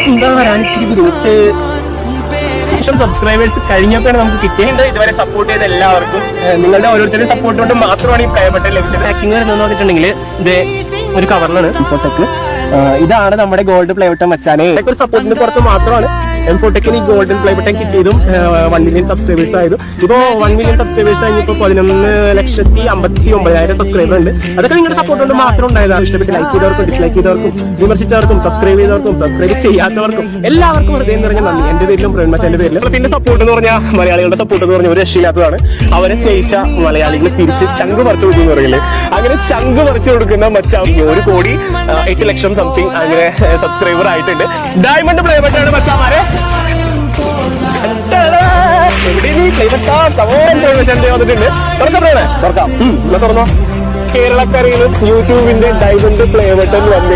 എന്താ പറയാൻ ഇത്തിരി ബുദ്ധിമുട്ട്. സബ്സ്ക്രൈബേഴ്സ് കഴിഞ്ഞപ്പോഴാണ് നമുക്ക് കിട്ടിയത്. ഇതുവരെ സപ്പോർട്ട് ചെയ്ത എല്ലാവർക്കും നിങ്ങളുടെ ഓരോരുത്തരുടെ സപ്പോർട്ട് കൊണ്ട് മാത്രമാണ് ഈ പ്ലേ ബട്ടൺ ലഭിച്ചത്. പാക്കിംഗ് വരുന്നതെന്ന് പറഞ്ഞിട്ടുണ്ടെങ്കിൽ ഇത് ഒരു കവറിലാണ്. ഇതാണ് നമ്മുടെ ഗോൾഡ് പ്ലേ ബട്ടൺ വെച്ചാല് ഒരു സപ്പോർട്ടിന് പുറത്ത് മാത്രമാണ് എംഫോടെക്കിന് ഈ ഗോൾഡൻ പ്ലേ ബട്ടൺ കിട്ടിയതും 1 മില്യൺ സബ്സ്ക്രൈബേഴ്സ് ആയതും. ഇപ്പോ 1 മില്യൺ സബ്സ്ക്രൈബേഴ്സ് കഴിഞ്ഞപ്പോൾ 11,59,000 സബ്സ്ക്രൈബർ ഉണ്ട്. അതൊക്കെ നിങ്ങളുടെ സപ്പോർട്ട് കൊണ്ട് മാത്രം ഉണ്ടായതാണ്. ഇഷ്ടപ്പെട്ട് ലൈക്ക് ചെയ്തവർക്കും ഡിസ്ലൈക്ക് ചെയ്തവർക്കും വിമർശിച്ചവർക്കും സബ്സ്ക്രൈബ് ചെയ്തവർക്കും സബ്സ്ക്രൈബ് ചെയ്യാത്തവർക്കും എല്ലാവർക്കും ഹൃദയം നിറഞ്ഞ നന്ദി. എന്റെ പേരിലും പ്രേമച്ചാന്റെ പേരിലും. പിന്നെ സപ്പോർട്ട് എന്ന് പറഞ്ഞാൽ മലയാളികളുടെ സപ്പോർട്ട് എന്ന് പറഞ്ഞാൽ ഒരു രക്ഷയില്ലാത്തതാണ്. അവരെ സ്നേഹിച്ച മലയാളികൾ തിരിച്ച് ചങ്ക് പറിച്ചു കൊടുക്കുന്ന പറയില്ലേ, അങ്ങനെ ചങ്ക് പറിച്ചു കൊടുക്കുന്ന മച്ചാ 1 കോടി 8 ലക്ഷം സംതിങ് അങ്ങനെ സബ്സ്ക്രൈബർ ആയിട്ടുണ്ട്. ഡയമണ്ട് പ്ലേ ബട്ടൺ മച്ചാമാരെ തുറന്നോ. കേരളക്കരയിലും യൂട്യൂബിന്റെ ഡയമണ്ട് പ്ലേ ബട്ടൺ വന്നേക്കും.